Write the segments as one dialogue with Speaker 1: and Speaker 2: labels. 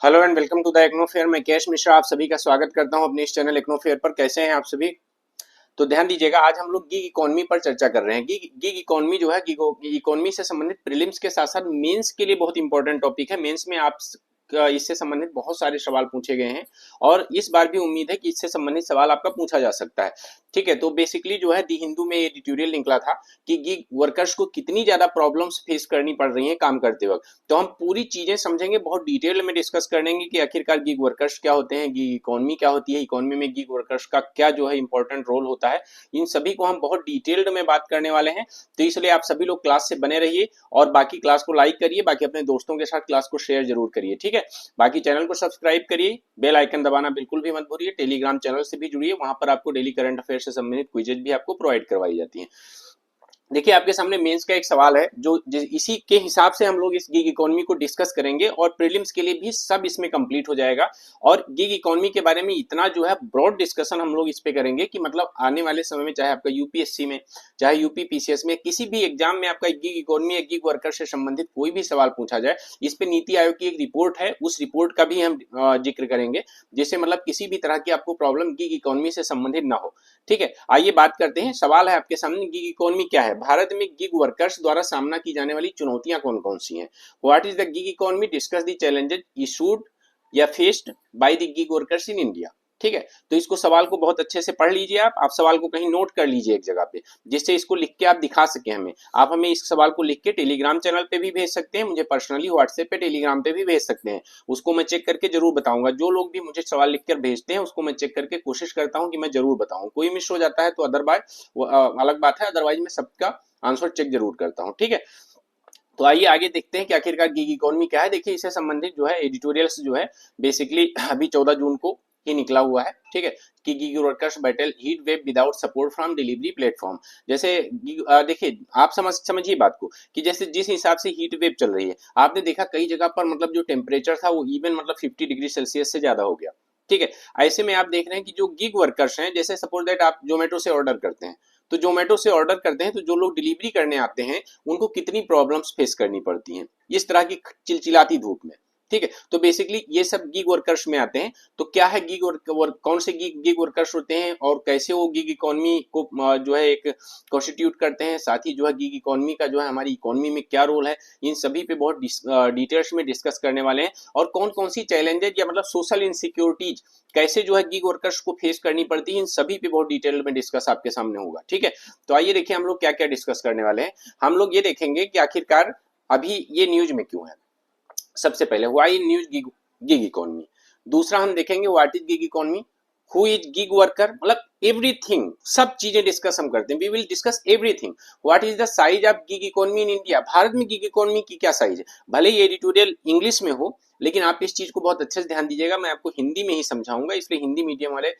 Speaker 1: Hello and welcome to the IGNOU fair. मैं कैश मिश्रा आप सभी का स्वागत करता हूं अपने इस चैनल एक्नो फेयर पर। कैसे हैं आप सभी? तो ध्यान दीजिएगा, आज हम लोग गीग इकोनॉमी पर चर्चा कर रहे हैं। गीग इकोनॉमी जो है, गीग इकोनॉमी से संबंधित प्रीलिम्स के साथ साथ मेंस के लिए बहुत इंपॉर्टेंट टॉपिक है। मेंस में आप इससे संबंधित बहुत सारे सवाल पूछे गए हैं और इस बार भी उम्मीद है कि इससे संबंधित सवाल आपका पूछा जा सकता है। ठीक है, तो बेसिकली जो है दी हिंदू में एडिटोरियल निकला था कि गीग वर्कर्स को कितनी ज्यादा प्रॉब्लम्स फेस करनी पड़ रही हैं काम करते वक्त। तो हम पूरी चीजें समझेंगे, बहुत डिटेल में डिस्कस करेंगे कि आखिरकार गीग वर्कर्स क्या होते हैं, गीग इकोनॉमी क्या होती है, इकोनॉमी में गीग वर्कर्स का क्या जो है इंपॉर्टेंट रोल होता है। इन सभी को हम बहुत डिटेल्ड में बात करने वाले हैं। तो इसलिए आप सभी लोग क्लास से बने रहिए और बाकी क्लास को लाइक करिए, बाकी अपने दोस्तों के साथ क्लास को शेयर जरूर करिए। ठीक है, बाकी चैनल को सब्सक्राइब करिए, बेल आइकन दबाना बिल्कुल भी मत भूलिए। टेलीग्राम चैनल से भी जुड़िए, वहां पर आपको डेली करंट अफेयर से संबंधित क्विजेज भी आपको प्रोवाइड करवाई जाती है। देखिए, आपके सामने मेंस का एक सवाल है जो इसी के हिसाब से हम लोग इस गिग इकोनॉमी को डिस्कस करेंगे और प्रीलिम्स के लिए भी सब इसमें कंप्लीट हो जाएगा। और गिग इकोनॉमी के बारे में इतना जो है ब्रॉड डिस्कशन हम लोग इस पे करेंगे कि मतलब आने वाले समय में चाहे आपका यूपीएससी में, चाहे यूपी पीसीएस में, किसी भी एग्जाम में आपका गिग इकोनॉमी या गिग वर्कर से संबंधित कोई भी सवाल पूछा जाए, इस पे नीति आयोग की एक रिपोर्ट है, उस रिपोर्ट का भी हम जिक्र करेंगे, जिससे मतलब किसी भी तरह की आपको प्रॉब्लम गिग इकोनॉमी से संबंधित ना हो। ठीक है, आइए बात करते हैं। सवाल है आपके सामने, गिग इकोनॉमी क्या है? भारत में गिग वर्कर्स द्वारा सामना की जाने वाली चुनौतियां कौन कौन सी हैं? What is the gig economy? Discuss the challenges issued या faced by the gig workers in India. ठीक है, तो इसको सवाल को बहुत अच्छे से पढ़ लीजिए। आप सवाल को कहीं नोट कर लीजिए एक जगह पे, जिससे इसको लिख के आप दिखा सके हमें। आप हमें इस सवाल को लिख के टेलीग्राम चैनल पे भी भेज सकते हैं, मुझे पर्सनली व्हाट्सएप पे, टेलीग्राम पे भी भेज सकते हैं। उसको मैं चेक करके जरूर बताऊंगा। जो लोग भी मुझे सवाल लिखकर भेजते हैं उसको मैं चेक करके कोशिश करता हूं कि मैं जरूर बताऊं। कोई मिस हो जाता है तो अदरवाइज अलग बात है, अदरवाइज मैं सबका आंसर चेक जरूर करता हूं। ठीक है, तो आइए आगे देखते हैं कि आखिरकार गिग इकोनॉमी क्या है। देखिए, इससे संबंधित जो है एडिटोरियल्स जो है बेसिकली अभी 14 जून को ही निकला हुआ है। ठीक है, कि gig workers battle heat wave without support from delivery platform. जैसे देखिए, आप समझिए बात को कि जैसे जिस हिसाब से हीट वेव चल रही है, आपने देखा कई जगह पर मतलब जो टेम्परेचर था वो इवन मतलब 50 डिग्री सेल्सियस से ज्यादा हो गया। ठीक है, ऐसे में आप देख रहे हैं कि जो गिग वर्कर्स हैं, जैसे सपोज दैट आप जोमेटो से ऑर्डर करते हैं, तो जोमेटो से ऑर्डर करते हैं तो जो लोग डिलीवरी करने आते हैं उनको कितनी प्रॉब्लम्स फेस करनी पड़ती हैं इस तरह की चिलचिलाती धूप में। ठीक है, तो बेसिकली ये सब गिग वर्कर्स में आते हैं। तो क्या है गिग वर्क, कौन से गिग वर्कर्स होते हैं और कैसे वो गिग इकोनॉमी को जो है एक कॉन्स्टिट्यूट करते हैं, साथ ही जो है गिग इकोनॉमी का जो है हमारी इकोनॉमी में क्या रोल है, इन सभी पे बहुत डिटेल्स में डिस्कस करने वाले हैं। और कौन कौन सी चैलेंजेज या मतलब सोशल इनसिक्योरिटीज कैसे जो है गिग वर्कर्स को फेस करनी पड़ती है, इन सभी पे बहुत डिटेल में डिस्कस आपके सामने होगा। ठीक है, तो आइए देखिए हम लोग क्या क्या डिस्कस करने वाले हैं। हम लोग ये देखेंगे कि आखिरकार अभी ये न्यूज में क्यों है। सबसे पहले व्हाई न्यूज गिग इकोनॉमी। दूसरा हम देखेंगे what is gig economy, who is gig worker, मतलब एवरीथिंग, सब चीजें डिस्कस हम करते हैं। We will discuss everything. What is the size of gig economy in India, Bharat में गिग इकोनॉमी की क्या साइज है। भले ये एडिटोरियल इंग्लिश में हो, लेकिन आप इस चीज को बहुत अच्छे से ध्यान दीजिएगा। मैं आपको हिंदी में ही समझाऊंगा, इसलिए हिंदी मीडियम वाले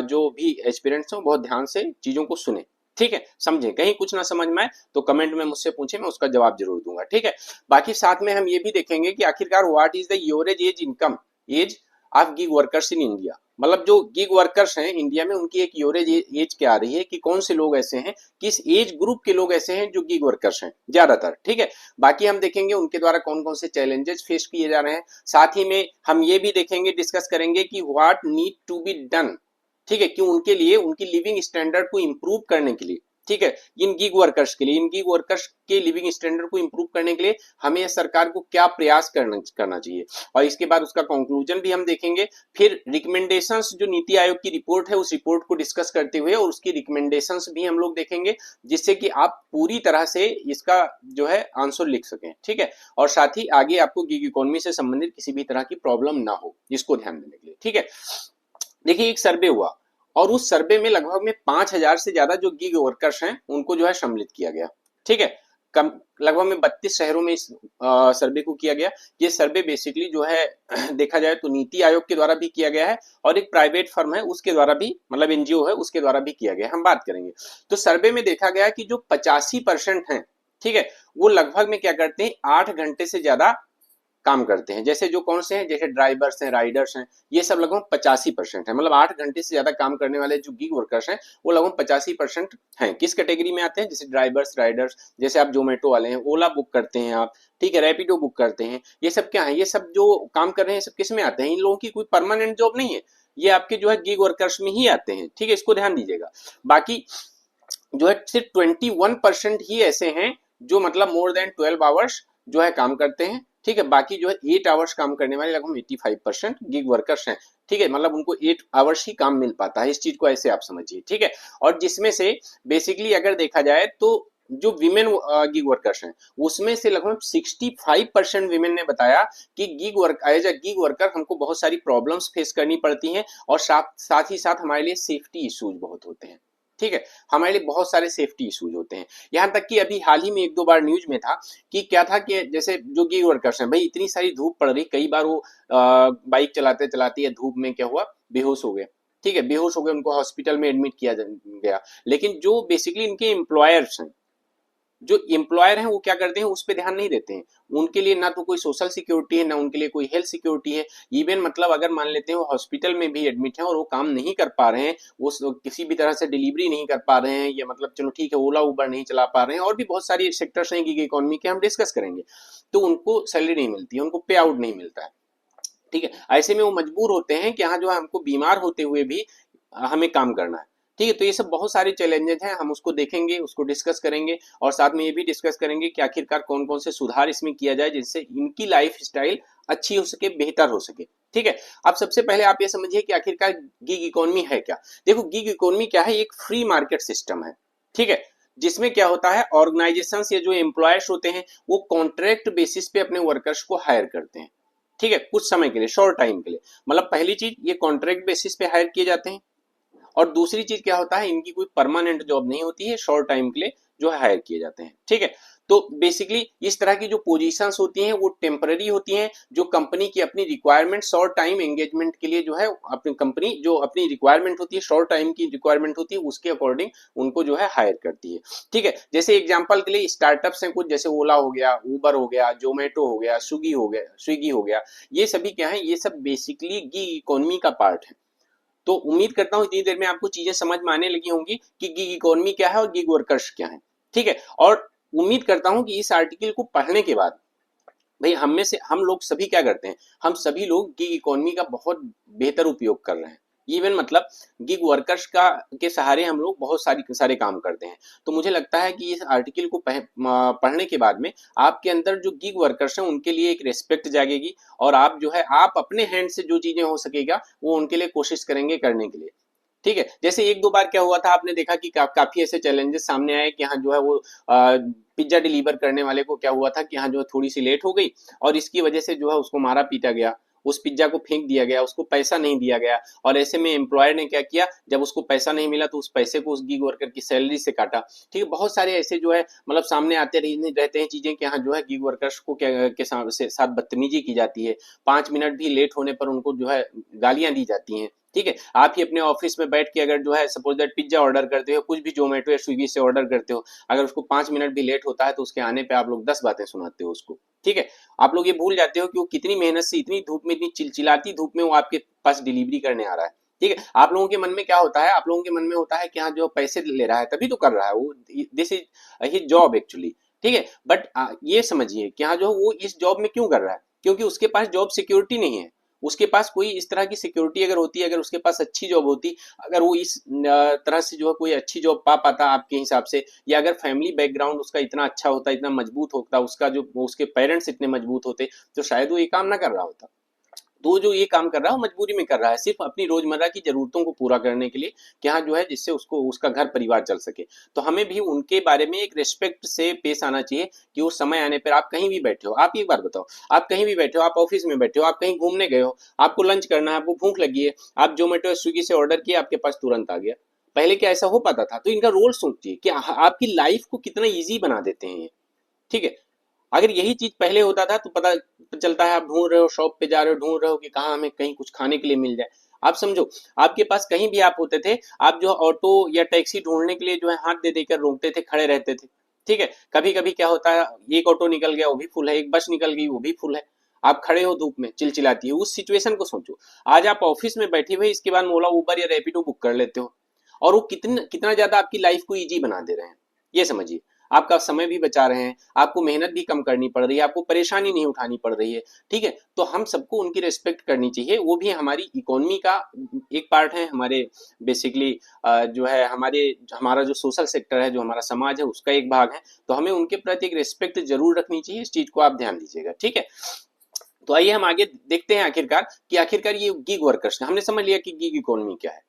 Speaker 1: जो भी एस्पिरेंट्स हो बहुत ध्यान से चीजों को सुने। ठीक है, समझे, कहीं कुछ ना समझ में आए तो कमेंट में मुझसे पूछे, मैं उसका जवाब जरूर दूंगा। ठीक है, बाकी साथ में हम ये भी देखेंगे कि आखिरकार what is the average age income age of gig workers in India. मतलब जो गिग वर्कर्स हैं इंडिया में, उनकी एक एवरेज एज क्या आ रही है, कि कौन से लोग ऐसे हैं, किस एज ग्रुप के लोग ऐसे हैं जो गिग वर्कर्स हैं ज्यादातर। ठीक है, बाकी हम देखेंगे उनके द्वारा कौन कौन से चैलेंजेस फेस किए जा रहे हैं। साथ ही में हम ये भी देखेंगे, डिस्कस करेंगे कि what need to be done. ठीक है, कि उनके लिए उनकी लिविंग स्टैंडर्ड को इंप्रूव करने के लिए, ठीक है, इन गिग वर्कर्स के लिए, इन गिग वर्कर्स के लिविंग स्टैंडर्ड को इंप्रूव करने के लिए हमें सरकार को क्या प्रयास करना चाहिए। और इसके बाद उसका कंक्लूजन भी हम देखेंगे। फिर रिकमेंडेशंस, जो नीति आयोग की रिपोर्ट है उस रिपोर्ट को डिस्कस करते हुए और उसकी रिकमेंडेशंस भी हम लोग देखेंगे, जिससे कि आप पूरी तरह से इसका जो है आंसर लिख सकें। ठीक है, और साथ ही आगे आपको गिग इकोनॉमी से संबंधित किसी भी तरह की प्रॉब्लम ना हो, इसको ध्यान देने के लिए। ठीक है, देखिए एक सर्वे हुआ और उस सर्वे में लगभग में 5,000 से ज्यादा जो गिग वर्कर्स हैं उनको जो है सम्मिलित किया गया। ठीक है, कम लगभग में 32 शहरों में इस सर्वे को किया गया। ये सर्वे बेसिकली जो है देखा जाए तो नीति आयोग के द्वारा भी किया गया है और एक प्राइवेट फर्म है उसके द्वारा भी, मतलब एनजीओ है उसके द्वारा भी किया गया है। हम बात करेंगे तो सर्वे में देखा गया कि जो 85% है, ठीक है, वो लगभग में क्या करते हैं, 8 घंटे से ज्यादा काम करते हैं। जैसे जो कौन से हैं, जैसे ड्राइवर्स हैं, राइडर्स हैं, ये सब लगभग 85% है। मतलब 8 घंटे से ज्यादा काम करने वाले जो गिग वर्कर्स हैं वो लगभग 85% हैं। किस कैटेगरी में आते हैं? जैसे ड्राइवर्स, राइडर्स, जैसे आप जोमेटो वाले हैं, ओला बुक करते हैं आप, ठीक है, रैपिडो बुक करते हैं, ये सब क्या है, ये सब जो काम कर रहे हैं सब किस में आते हैं? इन लोगों की कोई परमानेंट जॉब नहीं है, ये आपके जो है गिग वर्कर्स में ही आते हैं, ठीक है, इसको ध्यान दीजिएगा। बाकी जो है सिर्फ 21% ही ऐसे हैं जो मतलब मोर देन 12 आवर्स जो है काम करते हैं, ठीक है। बाकी जो है 8 आवर्स काम करने वाले लगभग 85% गिग वर्कर्स हैं, ठीक है। मतलब उनको 8 आवर्स ही काम मिल पाता है, इस चीज को ऐसे आप समझिए, ठीक है। और जिसमें से बेसिकली अगर देखा जाए तो जो विमेन गिग वर्कर्स हैं उसमें से लगभग 65% विमेन ने बताया कि gig work as a gig worker हमको बहुत सारी प्रॉब्लम्स फेस करनी पड़ती हैं और साथ ही साथ हमारे लिए सेफ्टी इश्यूज बहुत होते हैं, ठीक है। हमारे लिए बहुत सारे सेफ्टी इश्यूज होते हैं। यहाँ तक कि अभी हाल ही में 1-2 बार न्यूज में था कि क्या था कि जैसे जो गिग वर्कर्स हैं, भाई इतनी सारी धूप पड़ रही, कई बार वो बाइक चलाते चलाते या धूप में क्या हुआ, बेहोश हो गए, ठीक है, बेहोश हो गए, उनको हॉस्पिटल में एडमिट किया गया। लेकिन जो बेसिकली इनके एम्प्लॉयर्स हैं, जो एम्प्लॉयर हैं वो क्या करते हैं, उस पर ध्यान नहीं देते हैं। उनके लिए ना तो कोई सोशल सिक्योरिटी है, ना उनके लिए कोई हेल्थ सिक्योरिटी है। इवन मतलब अगर मान लेते हैं वो हॉस्पिटल में भी एडमिट है और वो काम नहीं कर पा रहे हैं, वो किसी भी तरह से डिलीवरी नहीं कर पा रहे हैं, या मतलब चलो ठीक है ओला उबर नहीं चला पा रहे हैं, और भी बहुत सारी सेक्टर्स हैं गिग इकोनॉमी के, हम डिस्कस करेंगे, तो उनको सैलरी नहीं मिलती है, उनको पे आउट नहीं मिलता है, ठीक है। ऐसे में वो मजबूर होते हैं कि हाँ जो है हमको बीमार होते हुए भी हमें काम करना है, ठीक है। तो ये सब बहुत सारे चैलेंजेस हैं, हम उसको देखेंगे, उसको डिस्कस करेंगे, और साथ में ये भी डिस्कस करेंगे कि आखिरकार कौन कौन से सुधार इसमें किया जाए जिससे इनकी लाइफ स्टाइल अच्छी हो सके, बेहतर हो सके, ठीक है। अब सबसे पहले आप ये समझिए कि आखिरकार गिग इकोनॉमी है क्या। देखो गिग इकोनॉमी क्या है, एक फ्री मार्केट सिस्टम है, ठीक है, जिसमें क्या होता है, ऑर्गेनाइजेशन या जो एम्प्लॉयर्स होते हैं वो कॉन्ट्रैक्ट बेसिस पे अपने वर्कर्स को हायर करते हैं, ठीक है, कुछ समय के लिए, शॉर्ट टाइम के लिए। मतलब पहली चीज ये कॉन्ट्रैक्ट बेसिस पे हायर किए जाते हैं, और दूसरी चीज क्या होता है, इनकी कोई परमानेंट जॉब नहीं होती है, शॉर्ट टाइम के लिए जो है हायर किए जाते हैं, ठीक है। तो बेसिकली इस तरह की जो पोजीशंस होती हैं वो टेम्पररी होती हैं, जो कंपनी की अपनी रिक्वायरमेंट शॉर्ट टाइम एंगेजमेंट के लिए जो है अपनी कंपनी जो अपनी रिक्वायरमेंट होती है, शॉर्ट टाइम की रिक्वायरमेंट होती है, उसके अकॉर्डिंग उनको जो है हायर करती है, ठीक है। जैसे एग्जांपल के लिए स्टार्टअप्स हैं कुछ, जैसे ओला हो गया, उबर हो गया, जोमेटो हो गया, स्विगी हो गया, ये सभी क्या है, ये सब बेसिकली गिग इकोनॉमी का पार्ट है। तो उम्मीद करता हूं इतनी देर में आपको चीजें समझ में आने लगी होंगी कि गिग इकोनॉमी क्या है और गिग वर्कर्स क्या है, ठीक है। और उम्मीद करता हूं कि इस आर्टिकल को पढ़ने के बाद भाई हम में से हम लोग सभी क्या करते हैं, हम सभी लोग गिग इकोनॉमी का बहुत बेहतर उपयोग कर रहे हैं। इवन मतलब गिग वर्कर्स का के सहारे हम लोग बहुत सारे काम करते हैं। तो मुझे लगता है कि इस आर्टिकल को पढ़ने के बाद में आपके अंदर जो गिग वर्कर्स हैं उनके लिए एक रेस्पेक्ट जागेगी, और आप जो है आप अपने हैंड से जो चीजें हो सकेगा वो उनके लिए कोशिश करेंगे करने के लिए, ठीक है। जैसे 1-2 बार क्या हुआ था, आपने देखा कि काफी ऐसे चैलेंजेस सामने आए कि यहाँ जो है वो पिज्जा डिलीवर करने वाले को क्या हुआ था कि यहाँ जो है थोड़ी सी लेट हो गई, और इसकी वजह से जो है उसको मारा पीटा गया, उस पिज्जा को फेंक दिया गया, उसको पैसा नहीं दिया गया, और ऐसे में एम्प्लॉयर ने क्या किया, जब उसको पैसा नहीं मिला तो उस पैसे को उस गिग वर्कर की सैलरी से काटा, ठीक है। बहुत सारे ऐसे जो है मतलब सामने आते रहते हैं चीजें कि यहाँ जो है गिग वर्कर्स को के साथ बदतमीजी की जाती है, 5 मिनट भी लेट होने पर उनको जो है गालियां दी जाती हैं, ठीक है। आप ही अपने ऑफिस में बैठ के अगर जो है सपोज दैट पिज्जा ऑर्डर करते हो, कुछ भी जोमेटो या स्विगी से ऑर्डर करते हो, अगर उसको 5 मिनट भी लेट होता है तो उसके आने पे आप लोग 10 बातें सुनाते हो उसको, ठीक है। आप लोग ये भूल जाते हो कि वो कितनी मेहनत से इतनी धूप में, इतनी चिलचिलाती धूप में वो आपके पास डिलीवरी करने आ रहा है, ठीक है। आप लोगों के मन में क्या होता है, आप लोगों के मन में होता है कि हाँ जो पैसे ले रहा है तभी तो कर रहा है वो, this is his job actually, ठीक है। बट ये समझिए कि हाँ जो वो इस जॉब में क्यों कर रहा है, क्योंकि उसके पास जॉब सिक्योरिटी नहीं है। उसके पास कोई इस तरह की सिक्योरिटी अगर होती, अगर उसके पास अच्छी जॉब होती, अगर वो इस तरह से जो है कोई अच्छी जॉब पा पाता आपके हिसाब से, या अगर फैमिली बैकग्राउंड उसका इतना अच्छा होता, इतना मजबूत होता, उसका जो उसके पेरेंट्स इतने मजबूत होते, तो शायद वो ये काम ना कर रहा होता। तो जो ये काम कर रहा है वो मजबूरी में कर रहा है, सिर्फ अपनी रोजमर्रा की जरूरतों को पूरा करने के लिए, कि हाँ जो है जिससे उसको उसका घर परिवार चल सके। तो हमें भी उनके बारे में एक रिस्पेक्ट से पेश आना चाहिए कि उस समय आने पर आप कहीं भी बैठे हो, आप एक बार बताओ, आप कहीं भी बैठे हो, आप ऑफिस में बैठे हो, आप कहीं घूमने गए हो, आपको लंच करना है, आपको भूख लगी है, आप जोमेटो स्विगी से ऑर्डर किए, आपके पास तुरंत आ गया। पहले क्या ऐसा हो पाता था? तो इनका रोल सोचिए कि आपकी लाइफ को कितना ईजी बना देते हैं ये, ठीक है। अगर यही चीज पहले होता था तो पता चलता है आप ढूंढ रहे हो, शॉप पे जा रहे हो, ढूंढ रहे हो कि कहाँ हमें कहीं कुछ खाने के लिए मिल जाए। आप समझो, आपके पास कहीं भी आप होते थे, आप जो ऑटो या टैक्सी ढूंढने के लिए जो है हाथ दे देकर रोकते थे, खड़े रहते थे, ठीक है। कभी कभी क्या होता है, एक ऑटो निकल गया वो भी फुल है, एक बस निकल गई वो भी फुल है। आप खड़े हो धूप में, चिलचिलाती है, उस सिचुएशन को सोचो। आज आप ऑफिस में बैठे हुए इसके बाद ओला उबर या रैपिडो बुक कर लेते हो, और वो कितना कितना ज्यादा आपकी लाइफ को इजी बना दे रहे हैं, ये समझिए। आपका समय भी बचा रहे हैं, आपको मेहनत भी कम करनी पड़ रही है, आपको परेशानी नहीं उठानी पड़ रही है, ठीक है। तो हम सबको उनकी रिस्पेक्ट करनी चाहिए, वो भी हमारी इकोनॉमी का एक पार्ट है, हमारे बेसिकली जो है हमारा जो सोशल सेक्टर है, जो हमारा समाज है, उसका एक भाग है। तो हमें उनके प्रति एक रिस्पेक्ट जरूर रखनी चाहिए, इस चीज को आप ध्यान दीजिएगा, ठीक है। तो आइए हम आगे देखते हैं आखिरकार ये गिग वर्कर्स, हमने समझ लिया कि गिग इकोनॉमी क्या है,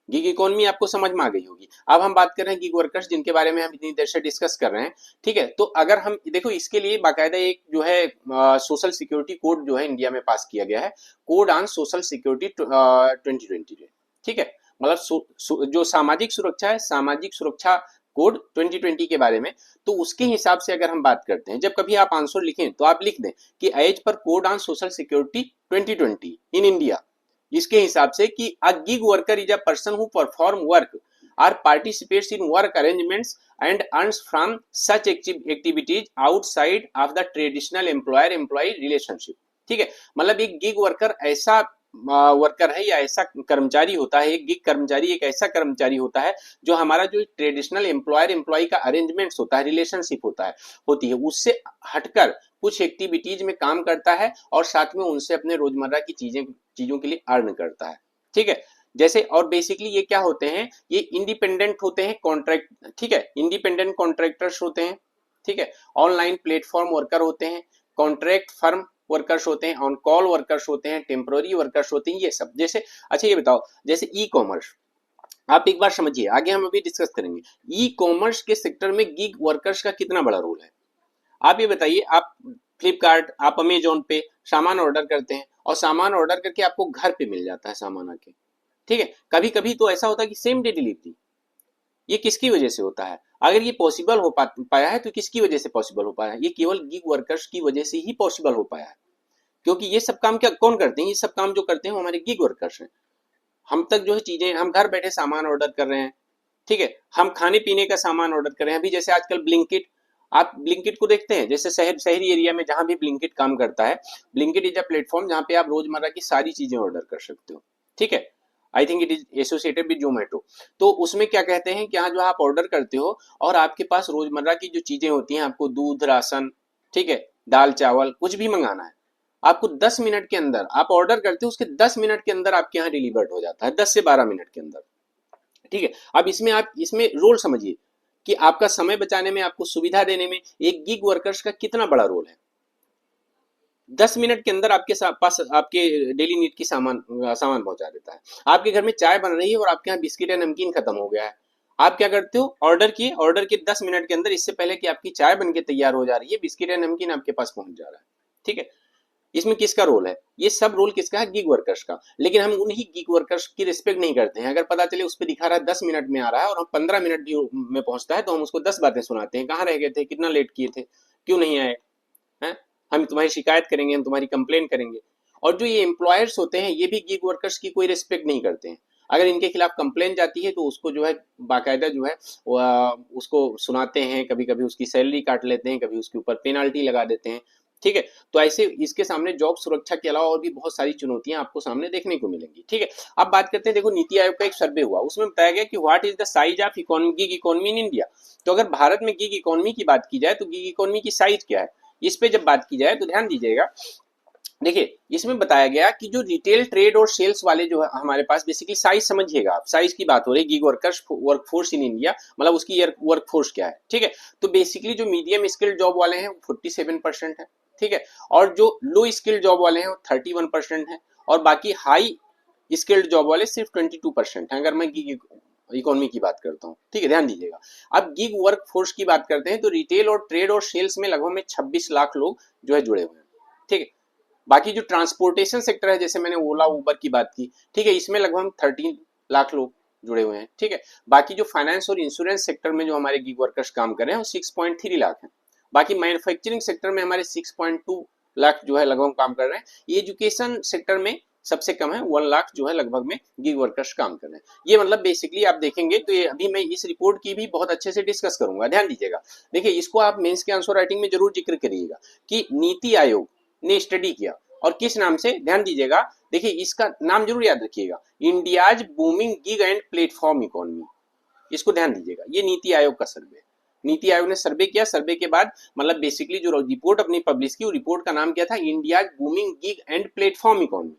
Speaker 1: गिग इकोनॉमी आपको समझ में आ गई होगी। अब हम बात कर रहे हैं गिग वर्कर्स, जिनके बारे में हम इतनी देर से डिस्कस कर रहे हैं, ठीक है। तो अगर हम देखो, इसके लिए बाकायदा एक जो है सोशल सिक्योरिटी कोड जो है इंडिया में पास किया गया है, कोड ऑन सोशल सिक्योरिटी 2020, ठीक है। मतलब जो सामाजिक सुरक्षा है, सामाजिक सुरक्षा कोड 2020 के बारे में। तो उसके हिसाब से अगर हम बात करते हैं, जब कभी आप आंसर लिखें तो आप लिख दें कि एज पर code on social security 2020 in India, इसके हिसाब से कि a gig worker is a person who perform work और participates in work arrangements and earns from such activities outside of the traditional employer employ relationship, ठीक है। मतलब एक gig worker ऐसा वर्कर है या ऐसा कर्मचारी होता है, एक गिग कर्मचारी एक ऐसा कर्मचारी होता है जो हमारा जो ट्रेडिशनल एम्प्लॉयर एम्प्लॉय का अरेंजमेंट्स होता है, रिलेशनशिप होती है, उससे हटकर कुछ एक्टिविटीज में काम करता है और साथ में उनसे अपने रोजमर्रा की चीजों के लिए अर्न करता है, ठीक है। जैसे और बेसिकली ये क्या होते हैं, ये इंडिपेंडेंट होते हैं कॉन्ट्रैक्ट, ठीक है, इंडिपेंडेंट कॉन्ट्रैक्टर्स होते हैं, ठीक है। ऑनलाइन प्लेटफॉर्म वर्कर होते हैं, कॉन्ट्रैक्ट फर्म वर्कर्स होते हैं, ऑन कॉल वर्कर्स होते हैं, टेम्पोररी वर्कर्स होते हैं, ये सब। जैसे अच्छा ये बताओ, जैसे ई कॉमर्स, आप एक बार समझिए, आगे हम अभी डिस्कस करेंगे ई कॉमर्स के सेक्टर में गिग वर्कर्स का कितना बड़ा रोल है। आप ये बताइए, आप फ्लिपकार्ट, आप अमेजोन पे सामान ऑर्डर करते हैं और सामान ऑर्डर करके आपको घर पे मिल जाता है सामान आके, ठीक है। कभी कभी तो ऐसा होता है कि सेम डे डिलीवरी, ये किसकी वजह से होता है? अगर ये पॉसिबल हो पाया है तो किसकी वजह से पॉसिबल हो पाया है? ये केवल गिग वर्कर्स की वजह से ही पॉसिबल हो पाया है, क्योंकि ये सब काम क्या कौन करते हैं? ये सब काम जो करते हैं वो हमारे गिग वर्कर्स हैं। हम तक जो है चीजें, हम घर बैठे सामान ऑर्डर कर रहे हैं, ठीक है, हम खाने पीने का सामान ऑर्डर कर रहे हैं। अभी जैसे आजकल ब्लिंकिट, आप ब्लिंकिट को देखते हैं, जैसे शहरी एरिया में जहां भी ब्लिंकिट काम करता है, ब्लिंकिट इज अ प्लेटफॉर्म जहां पे आप रोजमर्रा की सारी चीजें ऑर्डर कर सकते हो, ठीक है। I think it is associated with Zomato. तो उसमें क्या कहते हैं कि यहाँ जो आप ऑर्डर करते हो और आपके पास रोजमर्रा की जो चीजें होती हैं, आपको दूध, राशन, ठीक है, दाल चावल कुछ भी मंगाना है, आपको 10 मिनट के अंदर, आप ऑर्डर करते हो उसके 10 मिनट के अंदर आपके यहाँ डिलीवर्ड हो जाता है, 10 से 12 मिनट के अंदर, ठीक है। अब इसमें रोल समझिए कि आपका समय बचाने में, आपको सुविधा देने में एक गिग वर्कर्स का कितना बड़ा रोल है। 10 मिनट के अंदर आपके पास आपके डेली नीड की सामान पहुंचा देता है। आपके घर में चाय बन रही है और आपके यहाँ बिस्किट या नमकीन खत्म हो गया है, आप क्या करते हो, ऑर्डर के 10 मिनट के अंदर, इससे पहले कि आपकी चाय बनके तैयार हो जा रही है, बिस्किट या नमकीन आपके पास पहुंच जा रहा है, ठीक है। इसमें किसका रोल है? ये सब रोल किसका है? गिग वर्कर्स का। लेकिन हम उन्हीं गिग वर्कर्स की रिस्पेक्ट नहीं करते हैं। अगर पता चले उस पर दिखा रहा है 10 मिनट में आ रहा है और हम 15 मिनट भी में पहुंचता है, तो हम उसको 10 बातें सुनाते हैं, कहाँ रह गए थे, कितना लेट किए थे, क्यों नहीं आए हैं, हम तुम्हारी शिकायत करेंगे, हम तुम्हारी कंप्लेन करेंगे। और जो ये एम्प्लॉयर्स होते हैं, ये भी गिग वर्कर्स की कोई रिस्पेक्ट नहीं करते हैं। अगर इनके खिलाफ कंप्लेन जाती है तो उसको जो है बाकायदा जो है उसको सुनाते हैं, कभी कभी उसकी सैलरी काट लेते हैं, कभी उसके ऊपर पेनाल्टी लगा देते हैं, ठीक है। तो ऐसे इसके सामने जॉब सुरक्षा के अलावा और भी बहुत सारी चुनौतियां आपको सामने देखने को मिलेंगी, ठीक है। अब बात करते हैं, देखो नीति आयोग का एक सर्वे हुआ, उसमें बताया गया कि what is the size of gig economy in India. तो अगर भारत में गिग इकोनॉमी की बात की जाए तो गिग इकोनॉमी की साइज क्या है, इस पे जब बात की जाए तो ध्यान दीजिएगा। देखिए, इसमें बताया गया कि जो रिटेल ट्रेड और सेल्स वाले जो है हमारे पास, बेसिकली साइज समझिएगा आप, साइज की बात हो रही है, गिग वर्कर्स वर्कफोर्स इन इंडिया, मतलब उसकी वर्कफोर्स क्या है, ठीक है। तो बेसिकली जो मीडियम स्किल्ड जॉब वाले हैं वो 47% है, ठीक है, और जो लो स्किल्ड जॉब वाले हैं वो 31% है, और बाकी हाई स्किल्ड जॉब वाले सिर्फ 22% है, अगर मैं गिग इकोनॉमी की बात करता हूँ, ठीक है, ध्यान दीजिएगा। अब गिग वर्क फोर्स की बात करते हैं तो रिटेल और ट्रेड और सेल्स में लगभग में 26 लाख लोग जो है जुड़े हुए हैं, ठीक है। बाकी जो ट्रांसपोर्टेशन सेक्टर है, जैसे मैंने ओला उबर की बात की, ठीक है, इसमें लगभग 13 लाख लोग जुड़े हुए हैं, ठीक है। बाकी जो फाइनेंस और इंश्योरेंस सेक्टर में जो हमारे गिग वर्कर्स काम कर रहे हैं वो 6.3 लाख हैं। बाकी मैन्युफैक्चरिंग सेक्टर में हमारे 6.2 लाख जो है लगभग काम कर रहे हैं। एजुकेशन सेक्टर में सबसे कम है, 1 लाख जो है लगभग में गिग वर्कर्स काम कर रहे हैं। ये मतलब बेसिकली आप देखेंगे तो ये अभी मैं इस रिपोर्ट की भी बहुत अच्छे से डिस्कस करूंगा, ध्यान दीजिएगा। देखिए, इसको आप मेंस के आंसर राइटिंग में जरूर जिक्र करिएगा कि नीति आयोग ने स्टडी किया और किस नाम से, ध्यान दीजिएगा, देखिए इसका नाम जरूर याद रखिएगा, India's booming gig and platform economy. इसको ध्यान दीजिएगा, ये नीति आयोग का सर्वे, नीति आयोग ने सर्वे किया, सर्वे के बाद मतलब बेसिकली जो रिपोर्ट अपनी पब्लिश की, वो रिपोर्ट का नाम क्या था, India's booming gig and platform economy.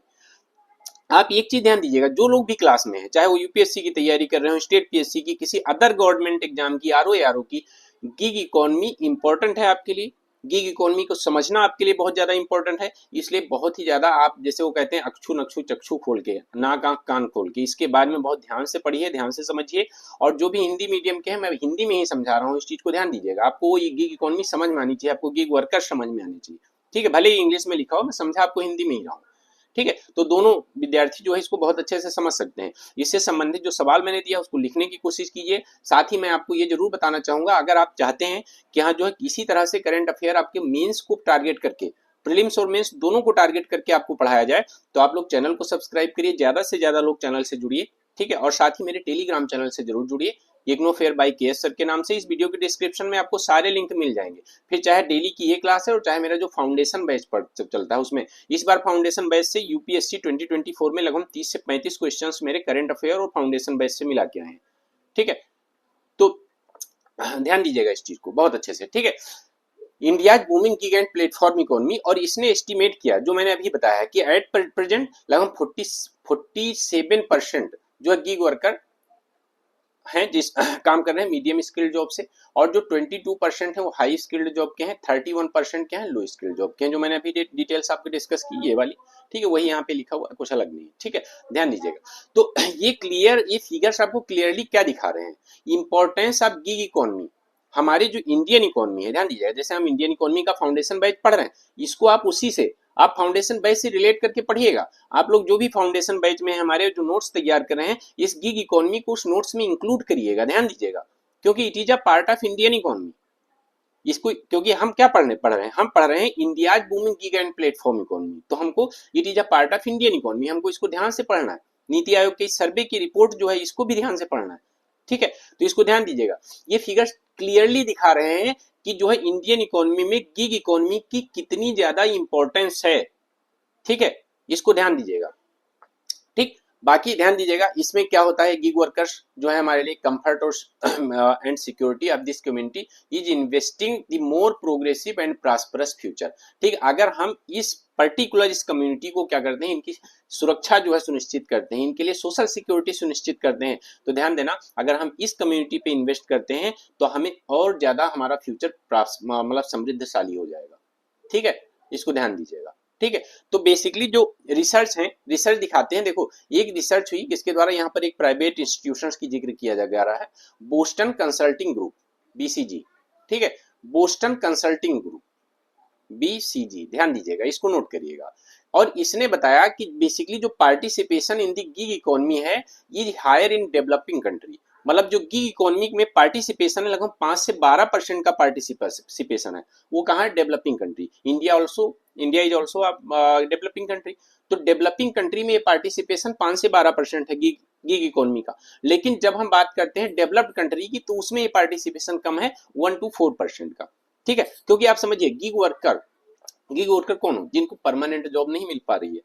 Speaker 1: आप एक चीज ध्यान दीजिएगा, जो लोग भी क्लास में हैं, चाहे वो यूपीएससी की तैयारी कर रहे हो, स्टेट पीएससी की, किसी अदर गवर्नमेंट एग्जाम की, आरओ एआरओ की, गिग इकोनॉमी इंपॉर्टेंट है आपके लिए। गिग इकोनॉमी को समझना आपके लिए बहुत ज्यादा इंपॉर्टेंट है, इसलिए बहुत ही ज्यादा आप, जैसे वो कहते हैं, अक्षु नक्षु चक्षु खोल के, नाक आंख कान खोल के इसके बारे में बहुत ध्यान से पढ़िए, ध्यान से समझिए। और जो भी हिंदी मीडियम के हैं, मैं हिंदी में ही समझा रहा हूँ, इस चीज को ध्यान दीजिएगा, आपको ये गिग इकोनॉमी समझ में आनी चाहिए, आपको गिग वर्कर समझ में आनी चाहिए, ठीक है, भले ही इंग्लिश में लिखा हो, मैं समझा आपको हिंदी में ही रहा हूँ, ठीक है। तो दोनों विद्यार्थी जो है इसको बहुत अच्छे से समझ सकते हैं। इससे संबंधित जो सवाल मैंने दिया उसको लिखने की कोशिश कीजिए। साथ ही मैं आपको ये जरूर बताना चाहूंगा, अगर आप चाहते हैं कि हाँ जो है किसी तरह से करंट अफेयर आपके मेंस को टारगेट करके, प्रीलिम्स और मेंस दोनों को टारगेट करके आपको पढ़ाया जाए, तो आप लोग चैनल को सब्सक्राइब करिए, ज्यादा से ज्यादा लोग चैनल से जुड़िए, ठीक है। और साथ ही मेरे टेलीग्राम चैनल से जरूर जुड़िए, IGNOU fair by KS sir के नाम से। इस वीडियो के डिस्क्रिप्शन में आपको सारे लिंक मिल जाएंगे, फिर चाहे डेली की ये क्लास है और चाहे मेरा जो फाउंडेशन बैच पर चलता है उसमें। इस बार फाउंडेशन बैच से यूपीएससी 2024 में लगभग 30 से 35 क्वेश्चंस मेरे करंट अफेयर और फाउंडेशन बैच से मिला के आए हैं, ठीक है। तो ध्यान दीजिएगा इस चीज को बहुत अच्छे से, ठीक है। India booming gig and platform economy, और इसने एस्टिमेट किया, जो मैंने अभी बताया कि एट प्रेजेंट लगभग 47% जो है गिग वर्कर हैं, जिस काम कर रहे हैं मीडियम स्किल्ड जॉब से, और जो 22% है वो हाई स्किल्ड जॉब के हैं, 31% क्या है लो स्किल्ड जॉब के हैं, जो मैंने अभी डिटेल्स आपको डिस्कस की ये वाली, ठीक है, वही यहाँ पे लिखा हुआ है, कुछ अलग नहीं है, ठीक है, ध्यान दीजिएगा। तो ये फिगर्स आपको क्लियरली क्या दिखा रहे हैं, इंपॉर्टेंस ऑफ गिग इकोनॉमी, हमारी जो इंडियन इकोनॉमी है, ध्यान दीजिएगा, जैसे हम इंडियन इकोनॉमी का फाउंडेशन बैच पढ़ रहे हैं, इसको आप उसी से, आप फाउंडेशन बैच से रिलेट करके पढ़िएगा। आप लोग जो भी फाउंडेशन बैच में हमारे जो नोट्स तैयार कर रहे हैं, इस गिग इकोनॉमी को उस नोट्स में इंक्लूड करिएगा, ध्यान दीजिएगा, क्योंकि it is a part of Indian economy. इसको, क्योंकि हम क्या पढ़ रहे हैं, हम पढ़ रहे हैं India's booming gig and platform economy, तो हमको it is a part of Indian economy, हमको इसको ध्यान से पढ़ना है। नीति आयोग के सर्वे की रिपोर्ट जो है इसको भी ध्यान से पढ़ना है, ठीक है। तो इसको ध्यान दीजिएगा, ये फिगर्स क्लियरली दिखा रहे हैं कि जो है इंडियन इकोनॉमी में गिग इकोनॉमी की कितनी ज्यादा इंपॉर्टेंस है, ठीक है, इसको ध्यान दीजिएगा, ठीक। बाकी ध्यान दीजिएगा इसमें क्या होता है, गिग वर्कर्स जो है हमारे लिए कंफर्ट और and security of this community is investing the more progressive and prosperous future, ठीक। अगर हम इस पर्टिकुलर इस कम्युनिटी को क्या करते हैं, इनकी सुरक्षा जो है सुनिश्चित करते हैं, इनके लिए सोशल सिक्योरिटी सुनिश्चित करते हैं, तो ध्यान देना, अगर हम इस कम्युनिटी पे इन्वेस्ट करते हैं तो हमें और ज्यादा हमारा फ्यूचर मतलब समृद्धशाली हो जाएगा, ठीक है, इसको ध्यान दीजिएगा, ठीक है। तो बेसिकली जो रिसर्च है, रिसर्च दिखाते हैं, देखो एक रिसर्च हुई किसके द्वारा, यहाँ पर एक प्राइवेट इंस्टीट्यूशंस की जिक्र किया जा रहा है, बोस्टन कंसल्टिंग ग्रुप, बीसीजी, ठीक है, बोस्टन कंसल्टिंग ग्रुप, बीसीजी, ध्यान दीजिएगा, इसको नोट करिएगा। और इसने बताया कि बेसिकली जो participation in the gig economy है, ये हायर इन डेवलपिंग कंट्री, मतलब जो गिग इकोनॉमी में पार्टिसिपेशन है लगभग 5 से 12% का पार्टिसिपेशन है, वो कहाँ है, developing country. India is also developing country, तो डेवलपिंग कंट्री में ये पार्टिसिपेशन 5 से 12% है गिग इकोनॉमी का। लेकिन जब हम बात करते हैं डेवलप्ड कंट्री की, तो उसमें ये पार्टिसिपेशन कम है, 1 to 4% का, ठीक है। क्योंकि आप समझिए गिग वर्कर कौन हो, जिनको परमानेंट जॉब नहीं मिल पा रही है,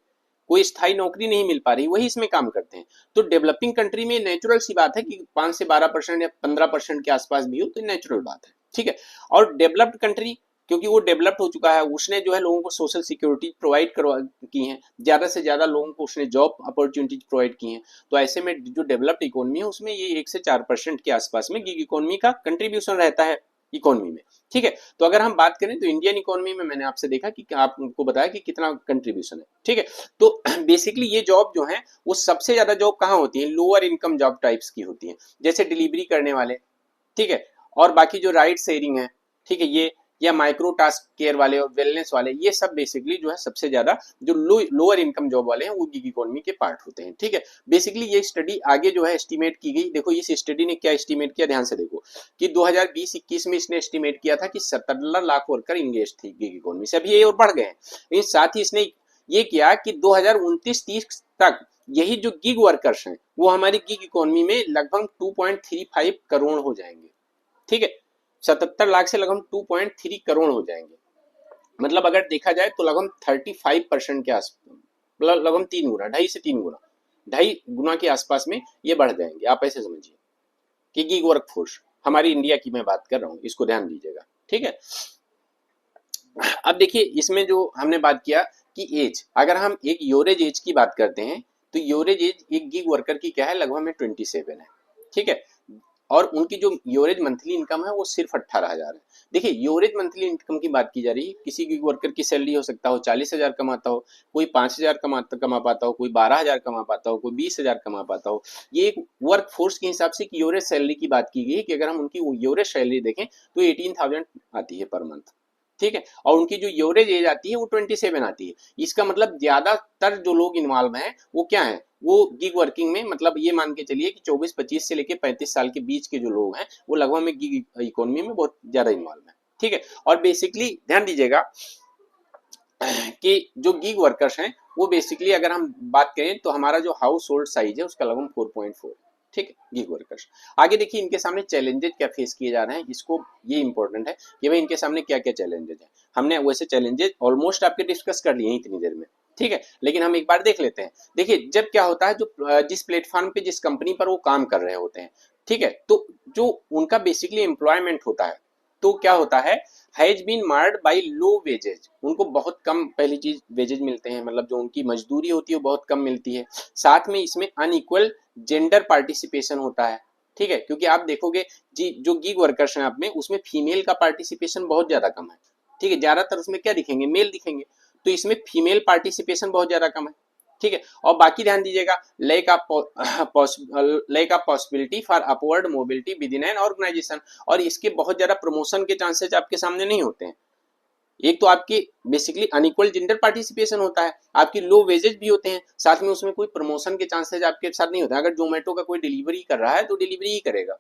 Speaker 1: कोई स्थायी नौकरी नहीं मिल पा रही, वही इसमें काम करते हैं। तो डेवलपिंग कंट्री में नेचुरल सी बात है कि 5 से 12% या 15% के आसपास भी हो, तो नेचुरल बात है, ठीक है। और डेवलप्ड कंट्री, क्योंकि वो डेवलप्ड हो चुका है, उसने जो है लोगों को सोशल सिक्योरिटी प्रोवाइड करवा की है, ज्यादा से ज्यादा लोगों को उसने जॉब अपॉर्चुनिटीज प्रोवाइड की हैं, तो ऐसे में जो डेवलप्ड इकोनॉमी है उसमें ये 1 से 4% के आसपास में गिग इकोनॉमी का कंट्रीब्यूशन रहता है इकोनॉमी में, ठीक है। तो अगर हम बात करें तो इंडियन इकोनॉमी में मैंने आपसे देखा कि आपको बताया कि कितना कंट्रीब्यूशन है, ठीक है। तो बेसिकली ये जॉब जो है वो सबसे ज्यादा जॉब कहाँ होती है, लोअर इनकम जॉब टाइप्स की होती है, जैसे डिलीवरी करने वाले, ठीक है, और बाकी जो राइड शेयरिंग है, ठीक है, ये, या माइक्रो टास्क केयर वाले और वेलनेस वाले, ये सब बेसिकली जो है सबसे ज्यादा जो लोअर इनकम जॉब वाले हैं वो गिग इकोनॉमी के पार्ट होते हैं, ठीक है। बेसिकली ये स्टडी आगे जो है एस्टिमेट की गई, देखो इस स्टडी ने क्या एस्टिमेट किया, ध्यान से देखो कि 2020-21 में इसने एस्टिमेट किया था कि 17 लाख वर्कर इंगेज थी गिग इकोनॉमी से, अभी ये और बढ़ गए हैं, लेकिन साथ ही इसने ये किया कि 2029-30 तक यही जो गिग वर्कर्स हैं वो हमारी गिग इकोनॉमी में लगभग 2.35 करोड़ हो जाएंगे, ठीक है, 77 लाख से लगभग 2.3 करोड़ हो जाएंगे, मतलब अगर देखा जाए तो लगभग 35% के आस, मतलब लगभग 3 गुना, 2.5 से 3 गुना, 2.5 गुना के आसपास में ये बढ़ जाएंगे। आप ऐसे समझिए कि गीग वर्क फोर्स, हमारी इंडिया की मैं बात कर रहा हूँ, इसको ध्यान दीजिएगा, ठीक है। अब देखिए इसमें जो हमने बात किया कि एज, अगर हम एक योरेज एज की बात करते हैं तो योरेज एज एक गीग वर्कर की क्या है, लगभग में 27 है, ठीक है। और उनकी जो योरेज मंथली इनकम है वो सिर्फ 18,000 है। देखिए योरेज मंथली इनकम की बात की जा रही है, किसी गिग वर्कर की सैलरी हो सकता हो 40,000 कमाता हो, कोई 5,000 कमा पाता हो, कोई 12,000 कमा पाता हो, कोई 20,000 कमा पाता हो। ये एक वर्क फोर्स के हिसाब से योरेज सैलरी की बात की गई है कि अगर हम उनकी योरेज सैलरी देखें तो 18,000 आती है पर मंथ, ठीक है। और उनकी जो एवरेज एज आती है वो 27 आती है। इसका मतलब ज्यादातर जो लोग इन्वॉल्व हैं वो क्या है, वो गिग वर्किंग में, मतलब ये मान के चलिए कि 24-25 से लेके 35 साल के बीच के जो लोग हैं वो लगभग में गिग इकोनॉमी में बहुत ज्यादा इन्वॉल्व है, ठीक है। और बेसिकली ध्यान दीजिएगा कि जो गिग वर्कर्स हैं वो बेसिकली अगर हम बात करें तो हमारा जो हाउस होल्ड साइज है उसका लगभग 4.4, ठीक है, गिग वर्कर्स। आगे देखिए इनके सामने चैलेंजेस क्या फेस किए जा रहे हैं, इसको ये इंपॉर्टेंट है कि भाई इनके सामने क्या क्या चैलेंजेस है। हमने वैसे चैलेंजेस ऑलमोस्ट आपके डिस्कस कर लिए इतनी देर में, ठीक है, लेकिन हम एक बार देख लेते हैं। देखिए जब क्या होता है, जो जिस प्लेटफॉर्म पे जिस कंपनी पर वो काम कर रहे होते हैं, ठीक है, तो जो उनका बेसिकली एम्प्लॉयमेंट होता है तो क्या होता है, has been marred by low wages, उनको बहुत कम, पहली चीज वेजेज मिलते हैं, मतलब जो उनकी मजदूरी होती है वो बहुत कम मिलती है। साथ में इसमें अनइक्वल जेंडर पार्टिसिपेशन होता है, ठीक है, क्योंकि आप देखोगे जी जो गिग वर्कर्स हैं आप में उसमें फीमेल का पार्टिसिपेशन बहुत ज्यादा कम है, ठीक है, ज्यादातर उसमें क्या दिखेंगे, मेल दिखेंगे, तो इसमें फीमेल पार्टिसिपेशन बहुत ज्यादा कम है, ठीक है। और बाकी ध्यान दीजिएगा lack of possibility for upward mobility within an organisation, और इसके बहुत ज्यादा प्रमोशन के चांसेस आपके सामने नहीं होते हैं। एक तो आपकी बेसिकली अनइक्वल जेंडर पार्टिसिपेशन होता है, आपकी लो वेजेज भी होते हैं, साथ में उसमें कोई प्रमोशन के चांसेस आपके साथ नहीं होते। अगर जोमेटो का कोई डिलीवरी कर रहा है तो डिलीवरी ही करेगा,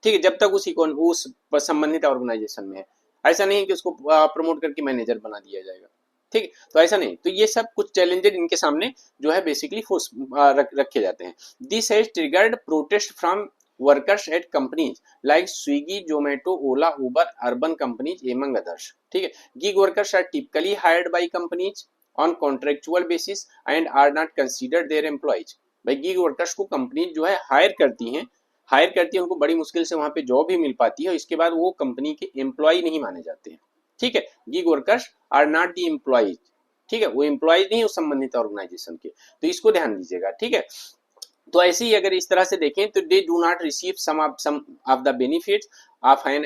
Speaker 1: ठीक है, जब तक उस संबंधित ऑर्गेनाइजेशन में है। ऐसा नहीं है कि उसको प्रमोट करके मैनेजर बना दिया जाएगा, ठीक है, तो ऐसा नहीं। तो ये सब कुछ चैलेंजेस इनके सामने जो है बेसिकली रखे जाते हैं। This has triggered protest from workers at companies like Swiggy, Zomato, Ola, Uber, urban companies among others, ठीक है। Gig workers are typically hired by companies on contractual basis and are not considered their employees. भाई gig workers को company जो है higher करती है, उनको बड़ी मुश्किल से वहां पे जॉब भी मिल पाती है और इसके बाद वो कंपनी के एम्प्लॉय नहीं माने जाते हैं, ठीक है। Gig workers are not the employees, ठीक है, वो एम्प्लॉयज नहीं उस संबंधित ऑर्गेनाइजेशन के, तो इसको ध्यान दीजिएगा, ठीक है। तो ऐसे ही अगर इस तरह से देखें तो they do not receive some of the benefits of an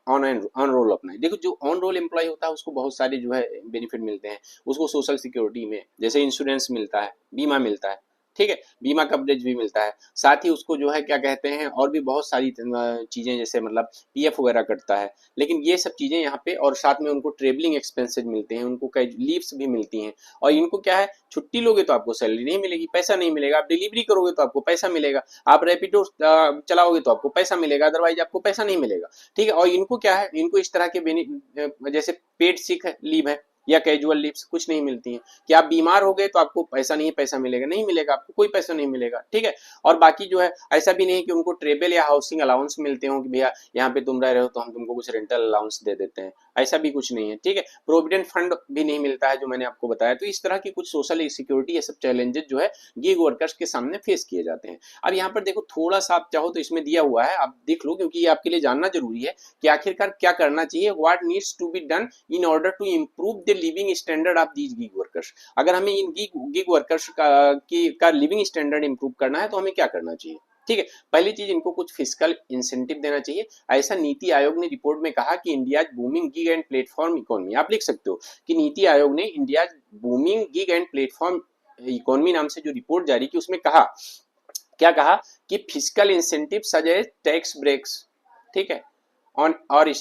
Speaker 1: on roll अपना। देखो जो ऑन रोल एम्प्लॉय होता है उसको बहुत सारे जो है बेनिफिट मिलते हैं, उसको सोशल सिक्योरिटी में जैसे इंश्योरेंस मिलता है, बीमा मिलता है, ठीक है, बीमा कवरेज भी मिलता है, साथ ही उसको जो है क्या कहते हैं और भी बहुत सारी चीजें जैसे मतलब पीएफ वगैरह कटता है। लेकिन ये सब चीजें यहाँ पे, और साथ में उनको ट्रेवलिंग एक्सपेंसेज मिलते हैं, उनको कई लीव्स भी मिलती हैं। और इनको क्या है, छुट्टी लोगे तो आपको सैलरी नहीं मिलेगी, पैसा नहीं मिलेगा, आप डिलीवरी करोगे तो आपको पैसा मिलेगा, आप रैपिडो चलाओगे तो आपको पैसा मिलेगा, अदरवाइज आपको पैसा नहीं मिलेगा, ठीक है। और इनको क्या है, इनको इस तरह के जैसे पेड सिक लीव है या कैजुअल लीव्स कुछ नहीं मिलती हैं, कि आप बीमार हो गए तो आपको पैसा नहीं, पैसा मिलेगा नहीं मिलेगा, आपको कोई पैसा नहीं मिलेगा, ठीक है। और बाकी जो है ऐसा भी नहीं कि उनको ट्रेवल या हाउसिंग अलाउंस मिलते हो कि भैया यहाँ पे तुम रह रहे हो तो हम तुमको कुछ रेंटल अलाउंस दे देते हैं, ऐसा भी कुछ नहीं है, ठीक है। प्रोविडेंट फंड भी नहीं मिलता है जो मैंने आपको बताया। तो इस तरह की कुछ सोशल सिक्योरिटी ये सब चैलेंजेस जो है गिग वर्कर्स के सामने फेस किए जाते हैं। अब यहाँ पर देखो थोड़ा सा आप चाहो तो इसमें दिया हुआ है, आप देख लो, क्योंकि ये आपके लिए जानना जरूरी है कि आखिरकार क्या करना चाहिए, what needs to be done in order to improve the living standard of these gig workers. अगर हमें इन गिग वर्कर्स का लिविंग स्टैंडर्ड इंप्रूव करना है तो हमें क्या करना चाहिए, ठीक है। पहली चीज इनको कुछ फिस्कल इंसेंटिव देना चाहिए। ऐसा नीति आयोग ने रिपोर्ट में कहा कि India booming gig and platform economy, आप लिख सकते हो कि नीति आयोग ने India booming gig and platform economy नाम से जो रिपोर्ट जारी की उसमें कहा, क्या कहा कि fiscal incentive such as tax breaks, ठीक है, on और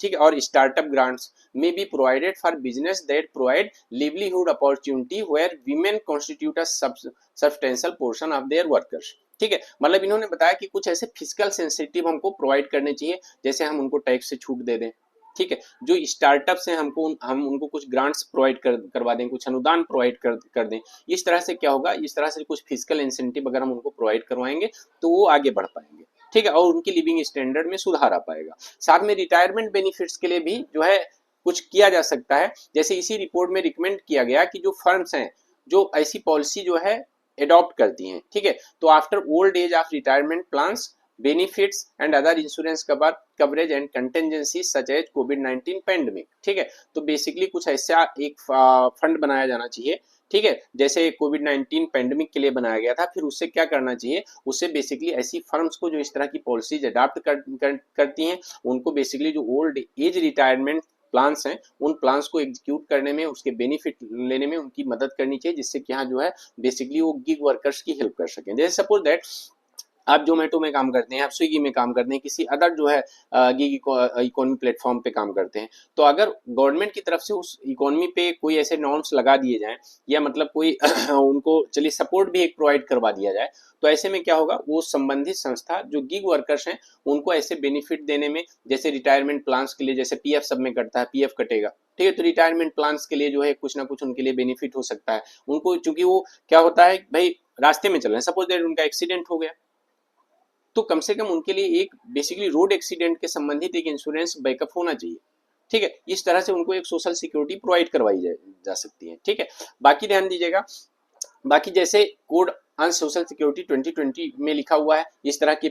Speaker 1: ठीक है, और startup grants may be provided for business that provide livelihood opportunity where women constitute a substantial portion of their workers, ठीक है। मतलब इन्होंने बताया कि कुछ ऐसे फिजिकल सेंसिटिव हमको प्रोवाइड करने चाहिए, जैसे हम उनको टैक्स से छूट दे दें, ठीक है, जो स्टार्टअप्स हैं हम उनको कुछ ग्रांट्स प्रोवाइड करवा दें, कुछ अनुदान प्रोवाइड कर दें। इस तरह से क्या होगा, इस तरह से कुछ फिजिकल इंसेंटिव अगर हम उनको प्रोवाइड करवाएंगे तो वो आगे बढ़ पाएंगे, ठीक है, और उनकी लिविंग स्टैंडर्ड में सुधार आ पाएगा। साथ में रिटायरमेंट बेनिफिट्स के लिए भी जो है कुछ किया जा सकता है। जैसे इसी रिपोर्ट में रिकमेंड किया गया कि जो फर्म्स हैं जो ऐसी पॉलिसी जो है एडॉप्ट करती हैं, ठीक है, तो after old age of retirement plans benefits and other insurance coverage and contingency such as कोविड-19 पैंडेमिक, ठीक है, तो बेसिकली कुछ ऐसा एक फंड बनाया जाना चाहिए, ठीक है, जैसे कोविड-19 पैंडेमिक के लिए बनाया गया था। फिर उससे क्या करना चाहिए, उससे बेसिकली ऐसी फर्म्स को जो इस तरह की पॉलिसीज अडॉप्ट करती हैं उनको बेसिकली जो ओल्ड एज रिटायरमेंट प्लान्स हैं उन प्लान्स को एग्जीक्यूट करने में, उसके बेनिफिट लेने में उनकी मदद करनी चाहिए, जिससे कि यहाँ जो है बेसिकली वो गिग वर्कर्स की हेल्प कर सकें। जैसे सपोज दैट आप जोमेटो में काम करते हैं, आप स्विगी में काम करते हैं, किसी अदर जो है गिग इकोनॉमी प्लेटफॉर्म पे काम करते हैं, तो अगर गवर्नमेंट की तरफ से उस इकोनॉमी पे कोई ऐसे नॉर्म्स लगा दिए जाएं या मतलब कोई उनको चलिए सपोर्ट भी एक प्रोवाइड करवा दिया जाए, तो ऐसे में क्या होगा, वो संबंधित संस्था जो गिग वर्कर्स हैं उनको ऐसे बेनिफिट देने में, जैसे रिटायरमेंट प्लान्स के लिए जैसे पीएफ सब में कटता है, पीएफ कटेगा, ठीक है, तो रिटायरमेंट प्लान्स के लिए जो है कुछ ना कुछ उनके लिए बेनिफिट हो सकता है उनको, चूंकि वो क्या होता है भाई रास्ते में चल रहे हैं, सपोज दैट उनका एक्सीडेंट हो गया, तो कम से कम उनके लिए एक बेसिकली रोड एक्सीडेंट के संबंधित एक इंश्योरेंस बैकअप होना चाहिए, ठीक है, इस तरह से उनको एक सोशल सिक्योरिटी प्रोवाइड करवाई जा सकती है, ठीक है। बाकी ध्यान दीजिएगा, बाकी जैसे कोड ऑन सोशल सिक्योरिटी 2020 में लिखा हुआ है, इस तरह के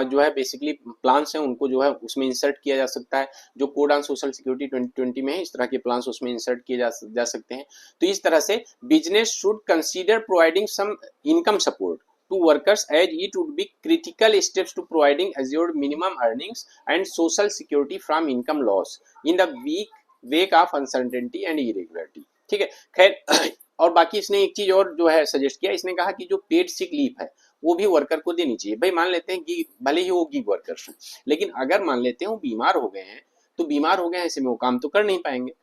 Speaker 1: जो है बेसिकली प्लान्स हैं उनको जो है उसमें इंसर्ट किया जा सकता है, जो कोड ऑन सोशल सिक्योरिटी 2020 में है इस तरह के प्लान्स उसमें इंसर्ट किए जा सकते हैं। तो इस तरह से business should consider providing some income support to workers as it would be critical steps to providing assured minimum earnings and social security from income loss in the wake of uncertainty and irregularity, ठीक है। खैर और बाकी इसने एक चीज और जो है सजेस्ट किया, इसने कहा कि जो पेड सिक लीव है वो भी वर्कर को देनी चाहिए। भाई मान लेते हैं कि भले ही वो गिग वर्कर्स हैं, लेकिन अगर मान लेते हैं वो बीमार हो गए हैं, तो बीमार हो गए हैं ऐसे में वो काम तो कर नहीं पाएंगे,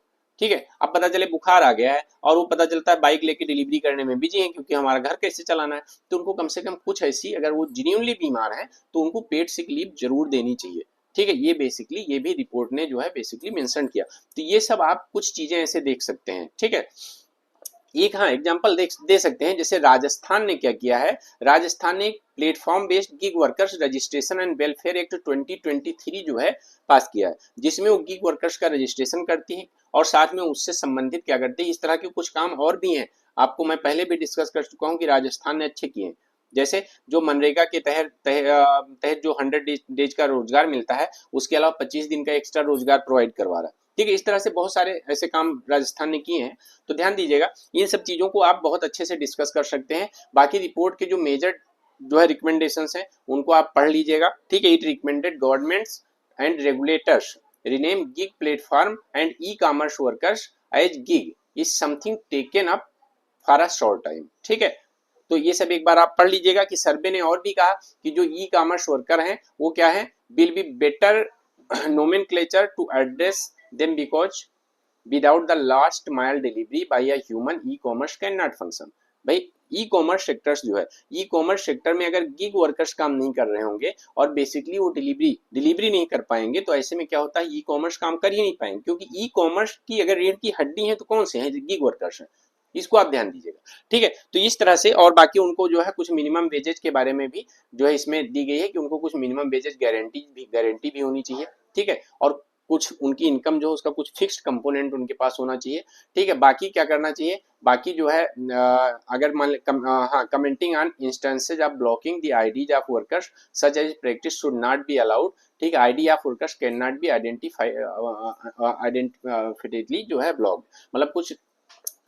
Speaker 1: ठीक है। अब पता चले बुखार आ गया है और वो पता चलता है बाइक लेके डिलीवरी करने में बिजी है क्योंकि हमारा घर कैसे चलाना है, तो उनको कम से कम कुछ ऐसी, अगर वो जेन्युइनली बीमार है तो उनको पेड सिक लीव जरूर देनी चाहिए, ठीक है। ये बेसिकली ये भी रिपोर्ट ने जो है बेसिकली मेंशन किया। तो ये सब आप कुछ चीजें ऐसे देख सकते हैं, ठीक है। एक हाँ एग्जांपल दे सकते हैं, जैसे राजस्थान ने क्या किया है, राजस्थान ने platform based gig workers registration and welfare act 2023 जो है पास किया है, जिसमें वो गिग वर्कर्स का रजिस्ट्रेशन करती है और साथ में उससे संबंधित क्या करती है, इस तरह के कुछ काम और भी हैं, आपको मैं पहले भी डिस्कस कर चुका हूँ कि राजस्थान ने अच्छे किए हैं। जैसे जो मनरेगा के तहत जो 100 डेज का रोजगार मिलता है, उसके अलावा 25 दिन का एक्स्ट्रा रोजगार प्रोवाइड करवा रहा है, ठीक है। इस तरह से बहुत सारे ऐसे काम राजस्थान ने किए हैं, तो ध्यान दीजिएगा इन सब चीजों को आप बहुत अच्छे से डिस्कस कर सकते हैं। बाकी रिपोर्ट के जो मेजर जो है रिकमेंडेशंस हैं उनको आप पढ़ लीजिएगा, ठीक है। It recommended governments and regulators rename gig platform and e commerce workers as gig is something taken up for a short time, ठीक है। तो ये सब एक बार आप पढ़ लीजिएगा कि सर्वे ने और भी कहा कि जो ई कॉमर्स वर्कर हैं वो क्या है, will be better nomenclature to address them because without the last mile delivery by a human e-commerce cannot function। भाई ई कॉमर्स सेक्टर्स जो है, ई कॉमर्स सेक्टर में अगर गिग वर्कर्स काम नहीं कर रहे होंगे और बेसिकली वो डिलीवरी नहीं कर पाएंगे, तो ऐसे में क्या होता है, ई कॉमर्स काम कर ही नहीं पाएंगे, क्योंकि ई कॉमर्स की अगर रीढ़ की हड्डी है तो कौन से हैं, गिग वर्कर्स हैं, इसको आप ध्यान दीजिएगा, ठीक है। तो इस तरह से और बाकी उनको जो है कुछ मिनिमम वेजेज के बारे में भी जो है इसमें दी गई है कि उनको कुछ मिनिमम वेजेज गारंटी भी होनी चाहिए, ठीक है। और कुछ उनकी इनकम जो है उसका कुछ फिक्स्ड कंपोनेंट उनके पास होना चाहिए, ठीक है। बाकी क्या करना चाहिए, बाकी जो है अगर मान हाँ commenting on instances of blocking the IDs of workers such as practice should not be allowed, ठीक है। ID of workers can not be identifiedly जो है ब्लॉक, मतलब कुछ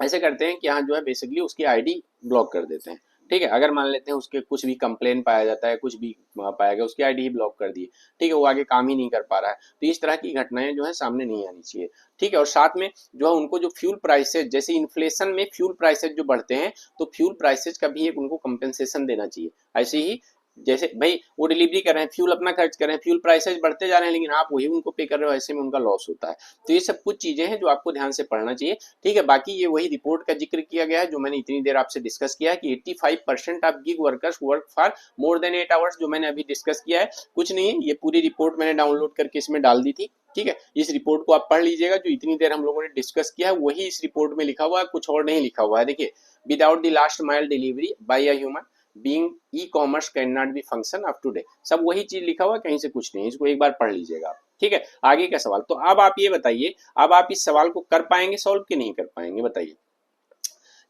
Speaker 1: ऐसे करते हैं कि यहाँ जो है बेसिकली उसकी आईडी ब्लॉक कर देते हैं, ठीक है। अगर मान लेते हैं उसके कुछ भी कंप्लेन पाया जाता है, कुछ भी पाया गया, उसकी आईडी ही ब्लॉक कर दी, ठीक है, वो आगे काम ही नहीं कर पा रहा है, तो इस तरह की घटनाएं जो है सामने नहीं आनी चाहिए, ठीक है। और साथ में जो है उनको जो फ्यूल प्राइसेज, जैसे इन्फ्लेशन में फ्यूल प्राइसेज जो बढ़ते हैं, तो फ्यूल प्राइसेज का भी एक उनको कंपेंसेशन देना चाहिए। ऐसे ही जैसे भाई वो डिलीवरी कर रहे हैं, फ्यूल अपना खर्च कर रहे हैं, फ्यूल प्राइसेज बढ़ते जा रहे हैं, लेकिन आप वही उनको पे कर रहे हो, ऐसे में उनका लॉस होता है। तो ये सब कुछ चीजें हैं जो आपको ध्यान से पढ़ना चाहिए, ठीक है। बाकी ये वही रिपोर्ट का जिक्र किया गया है जो मैंने इतनी देर आपसे डिस्कस किया है कि 85% of gig workers work for more than 8 hours, जो मैंने अभी डिस्कस किया है कुछ नहीं है, ये पूरी रिपोर्ट मैंने डाउनलोड करके इसमें डाल दी थी, ठीक है। इस रिपोर्ट को आप पढ़ लीजिएगा, जो इतनी देर हम लोगों ने डिस्कस किया है वही इस रिपोर्ट में लिखा हुआ है, कुछ और नहीं लिखा हुआ है। देखिए, without the last mile delivery by a human being e commerce can not be function of today, सब वही चीज लिखा हुआ है, कहीं से कुछ नहीं, इसको एक बार पढ़ लीजिएगा। ठीक है, आगे का सवाल। तो अब आप ये बताइए, अब आप इस सवाल को कर पाएंगे सॉल्व कि नहीं कर पाएंगे, बताइए।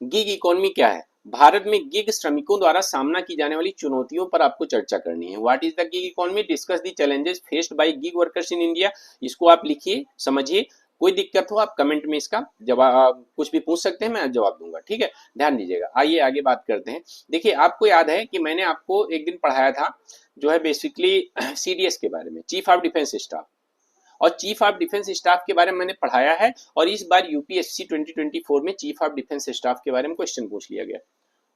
Speaker 1: गिग इकोनॉमी क्या है? भारत में गिग श्रमिकों द्वारा सामना की जाने वाली चुनौतियों पर आपको चर्चा करनी है। What is the gig economy? Discuss the challenges faced by gig workers in India. इसको आप लिखिए, समझिए। कोई दिक्कत हो आप कमेंट में इसका जवाब कुछ भी पूछ सकते हैं, मैं जवाब दूंगा, ठीक है। ध्यान दीजिएगा। आइए आगे बात करते हैं। देखिए, आपको याद है कि मैंने आपको एक दिन पढ़ाया था जो है बेसिकली सीडीएस के बारे में, चीफ ऑफ डिफेंस स्टाफ, और चीफ ऑफ डिफेंस स्टाफ के बारे में मैंने पढ़ाया है। और इस बार यूपीएससी 2024 में चीफ ऑफ डिफेंस स्टाफ के बारे में क्वेश्चन पूछ लिया गया।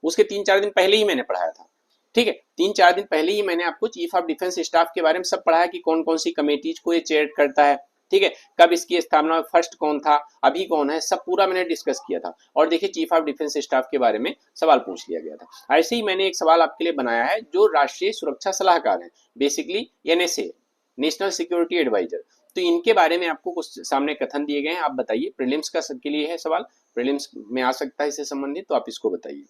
Speaker 1: उसके 3-4 दिन पहले ही मैंने पढ़ाया था, ठीक है। 3-4 दिन पहले ही मैंने आपको चीफ ऑफ डिफेंस स्टाफ के बारे में सब पढ़ाया कि कौन कौन सी कमेटीज को ये चेयर करता है, ठीक है, कब इसकी स्थापना, फर्स्ट कौन था, अभी कौन है, सब पूरा मैंने डिस्कस किया था। और देखिए, चीफ ऑफ डिफेंस स्टाफ के बारे में सवाल पूछ लिया गया था। ऐसे ही मैंने एक सवाल आपके लिए बनाया है जो राष्ट्रीय सुरक्षा सलाहकार है, basically NSA, national security adviser. तो इनके बारे में आपको कुछ सामने कथन दिए गए हैं, आप बताइए। प्रीलिम्स का सबके लिए है सवाल, प्रीलिम्स में आ सकता है इससे संबंधित, तो आप इसको बताइए,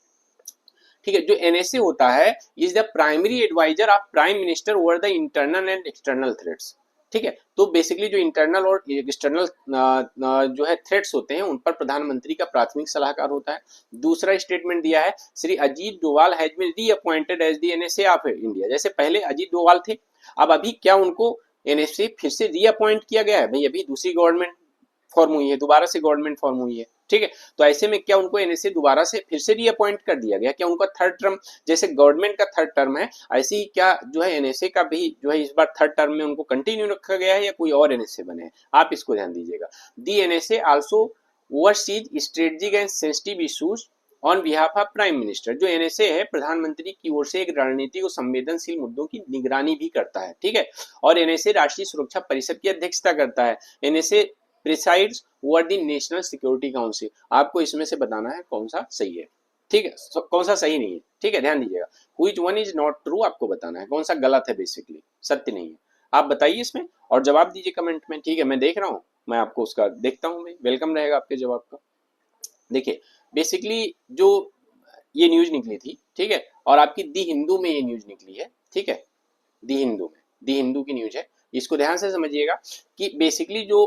Speaker 1: ठीक है। जो एनएसए होता है, is the primary adviser of prime minister over the internal and external threats, ठीक है। तो बेसिकली जो इंटरनल और एक्सटर्नल जो है थ्रेट्स होते हैं, उन पर प्रधानमंत्री का प्राथमिक सलाहकार होता है। दूसरा स्टेटमेंट दिया है, Shri Ajit Doval has been reappointed as the NSA of India. जैसे पहले अजीत डोवाल थे, अब अभी क्या उनको एनएसए फिर से रीअपॉइंट किया गया है? भाई, अभी दूसरी गवर्नमेंट फॉर्म हुई है, दोबारा से गवर्नमेंट फॉर्म हुई है, ठीक है। तो ऐसे में क्या उनको एनएसए दोबारा से फिर से रीअपॉइंट कर दिया गया? क्या उनका थर्ड टर्म, जैसे गवर्नमेंट का थर्ड टर्म है, ऐसे ही क्या जो है एनएसए का भी जो है इस बार थर्ड टर्म में उनको कंटिन्यू रखा गया है, या कोई और एनएसए बने हैं? आप इसको ध्यान दीजिएगा। The NSA also overseas strategic and sensitive issues on behalf of prime minister. जो एनएसए है, प्रधानमंत्री की ओर से एक रणनीतिक और संवेदनशील मुद्दों की निगरानी भी करता है, ठीक है। और एनएसए राष्ट्रीय सुरक्षा परिषद की अध्यक्षता करता है। NSA presides over the national security council. आपको इसमें से बताना है कौन सा सही है, ठीक है, कौन सा सही नहीं है, ठीक है, ध्यान दीजिएगा। Which one is not true, आपको बताना है कौन सा गलत है, बेसिकली सत्य नहीं है। आप बताइए इसमें और जवाब दीजिए कमेंट में, ठीक है। मैं देख रहा हूँ, मैं आपको उसका देखता हूँ, मैं वेलकम रहेगा आपके जवाब का। देखिए, बेसिकली जो ये न्यूज निकली थी, ठीक है, और आपकी दी हिंदू में ये न्यूज निकली है, ठीक है, दी हिंदू में, दी हिंदू की न्यूज है। इसको ध्यान से समझिएगा कि बेसिकली जो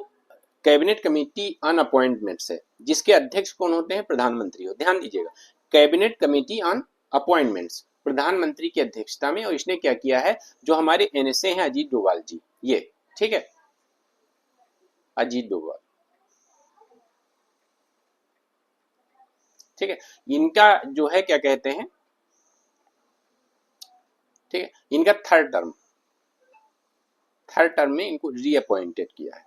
Speaker 1: कैबिनेट कमेटी ऑन अपॉइंटमेंट्स है, जिसके अध्यक्ष कौन होते हैं? प्रधानमंत्री हो। ध्यान दीजिएगा, कैबिनेट कमेटी ऑन अपॉइंटमेंट्स, प्रधानमंत्री की अध्यक्षता में। और इसने क्या किया है? जो हमारे एनएसए हैं अजीत डोभाल जी, ये, ठीक है, अजीत डोभाल, ठीक है, इनका जो है क्या कहते हैं, ठीक है, इनका थर्ड टर्म में इनको रीअपॉइंटेड किया है।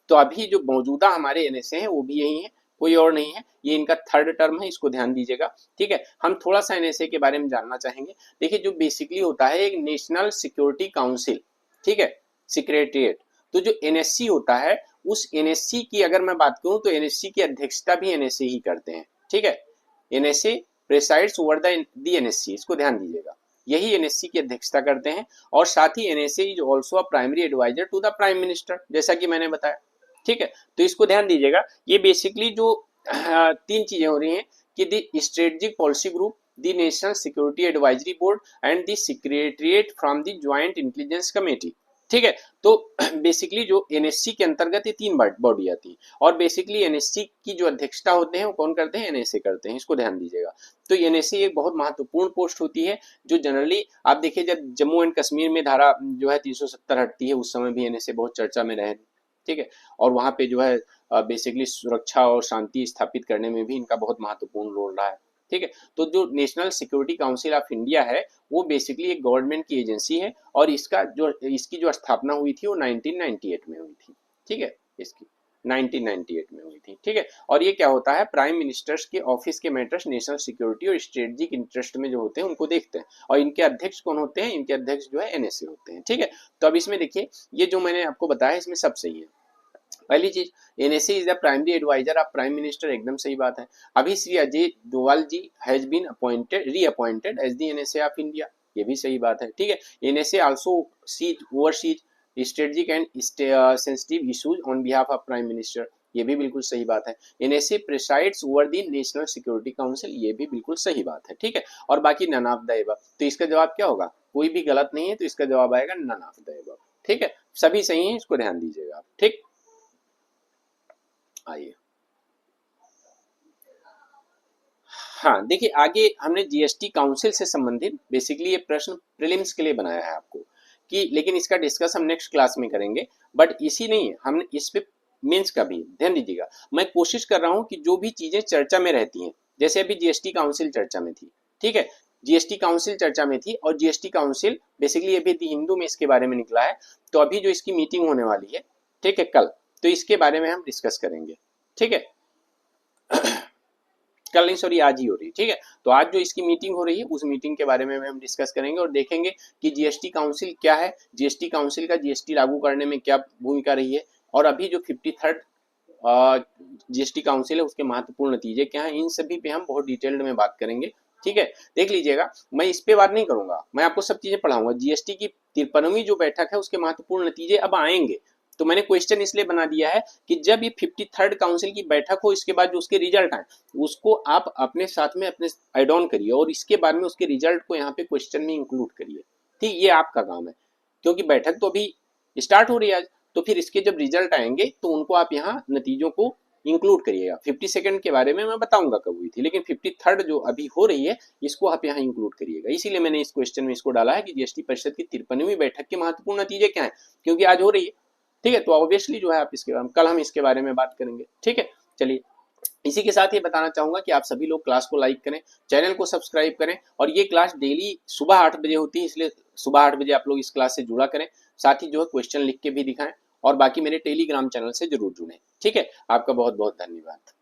Speaker 1: तो अभी जो मौजूदा हमारे एनएसए हैं वो भी यही है, कोई और नहीं है, ये इनका थर्ड टर्म है, इसको ध्यान दीजिएगा, ठीक है। हम थोड़ा सा एनएसए के बारे में जानना चाहेंगे। देखिए, जो बेसिकली होता है एक नेशनल सिक्योरिटी काउंसिल, ठीक है, सेक्रेटरिएट। तो जो एनएससी होता है, उस एनएससी की अगर मैं बात करूं तो एनएससी की अध्यक्षता भी एनएसए ही करते हैं, ठीक है। एनएसए प्रेसाइड्स ओवर द एनएससी, इसको ध्यान दीजिएगा, यही एनएससी की अध्यक्षता करते हैं। और साथ ही NSA is also a primary adviser to the prime minister, जैसा कि मैंने बताया, ठीक है। तो इसको ध्यान दीजिएगा, ये बेसिकली जो तीन चीजें हो रही हैं कि the strategic policy group, the national security advisory board and the secretariat from the joint intelligence committee, ठीक है। तो बेसिकली जो एनएससी के अंतर्गत ये तीन बॉडी आती है, और बेसिकली एनएससी की जो अध्यक्षता होते हैं वो कौन करते हैं? एनएसए करते हैं, इसको ध्यान दीजिएगा। तो एनएसए एक बहुत महत्वपूर्ण पोस्ट होती है, जो जनरली आप देखिए, जब जम्मू एंड कश्मीर में धारा जो है 370 हटती है, उस समय भी एनएसए बहुत चर्चा में रहे, ठीक है। और वहां पे जो है बेसिकली सुरक्षा और शांति स्थापित करने में भी इनका बहुत महत्वपूर्ण रोल रहा है, ठीक है। तो जो national security council of India है, वो बेसिकली एक गवर्नमेंट की एजेंसी है, और इसकी जो स्थापना हुई थी वो 1998 में हुई थी, ठीक है, इसकी 1998 में हुई थी, ठीक है। और ये क्या होता है? प्राइम मिनिस्टर्स के ऑफिस के मैटर्स नेशनल सिक्योरिटी और स्ट्रेटेजिक इंटरेस्ट में जो होते हैं उनको देखते हैं, और इनके अध्यक्ष कौन होते हैं? इनके अध्यक्ष जो है एनएसए होते हैं, ठीक है। तो अब इसमें देखिए, ये जो मैंने आपको बताया इसमें सब सही है। पहली चीज, NSA is the primary adviser of prime minister, एकदम सही बात है। अभी Shri Ajay Doval ji has been appointed reappointed as the NSA of India, ये भी सही बात है, ठीक है। NSA also overseas strategic and sensitive issues on behalf of prime minister, ये भी बिल्कुल सही बात है। NSA presides over the national security council, ये भी बिल्कुल सही बात है, ठीक है। और बाकी नन ऑफ द अबव, तो इसका जवाब क्या होगा? कोई भी गलत नहीं है, तो इसका जवाब आएगा नन ऑफ द अबव, ठीक है। सभी सही हैं, इसको ध्यान दीजिएगा आप। ठीक, आइए। हाँ देखिए, आगे हमने जीएसटी काउंसिल से संबंधित बेसिकली ये प्रश्न प्रीलिम्स के लिए बनाया है आपको, कि लेकिन इसका डिस्कस हम नेक्स्ट क्लास में करेंगे। बट इसी नहीं, हमने इस पे मेंस का भी ध्यान दीजिएगा। मैं कोशिश कर रहा हूँ कि जो भी चीजें चर्चा में रहती हैं, जैसे अभी जीएसटी काउंसिल चर्चा में थी, ठीक है, जीएसटी काउंसिल चर्चा में थी और जीएसटी काउंसिल बेसिकली अभी दी हिंदू में इसके बारे में निकला है। तो अभी जो इसकी मीटिंग होने वाली है, ठीक है, कल, तो इसके बारे में हम डिस्कस करेंगे। ठीक है, कल नहीं, सॉरी, आज ही हो रही है। ठीक है, तो आज जो इसकी मीटिंग हो रही है उस मीटिंग के बारे में हम डिस्कस करेंगे और देखेंगे कि जीएसटी काउंसिल क्या है, जीएसटी काउंसिल का जीएसटी लागू करने में क्या भूमिका रही है, और अभी जो 53rd जीएसटी काउंसिल है उसके महत्वपूर्ण नतीजे क्या हैं, इन सभी पे हम बहुत डिटेल्ड में बात करेंगे। ठीक है, देख लीजिएगा, मैं इस पे बात नहीं करूंगा, मैं आपको सब चीजें पढ़ाऊंगा। जीएसटी की 53वीं जो बैठक है उसके महत्वपूर्ण नतीजे अब आएंगे। तो मैंने क्वेश्चन इसलिए बना दिया है कि जब ये 53rd काउंसिल की बैठक हो, इसके बाद जो उसके रिजल्ट आए उसको आप अपने साथ में अपने एड ऑन करिए और इसके बाद में उसके रिजल्ट को यहाँ पे क्वेश्चन में इंक्लूड करिए। ठीक, ये आपका काम है, क्योंकि बैठक तो अभी स्टार्ट हो रही है आज, तो फिर इसके जब रिजल्ट आएंगे तो उनको आप यहाँ नतीजों को इंक्लूड करिएगा। 52nd के बारे में मैं बताऊंगा कब हुई थी, लेकिन 53rd जो अभी हो रही है इसको आप यहाँ इंक्लूड करिएगा। इसीलिए मैंने इस क्वेश्चन में इसको डाला है कि जीएसटी परिषद की 53वीं बैठक के महत्वपूर्ण नतीजे क्या है, क्योंकि आज हो रही है। ठीक है, तो ऑब्वियसली जो है आप इसके बारे में कल हम इसके बारे में बात करेंगे। ठीक है, चलिए, इसी के साथ ये बताना चाहूंगा कि आप सभी लोग क्लास को लाइक करें, चैनल को सब्सक्राइब करें, और ये क्लास डेली सुबह 8 बजे होती है, इसलिए सुबह 8 बजे आप लोग इस क्लास से जुड़ा करें। साथ ही जो है क्वेश्चन लिख के भी दिखाएं, और बाकी मेरे टेलीग्राम चैनल से जरूर जुड़ें। ठीक है, आपका बहुत बहुत धन्यवाद।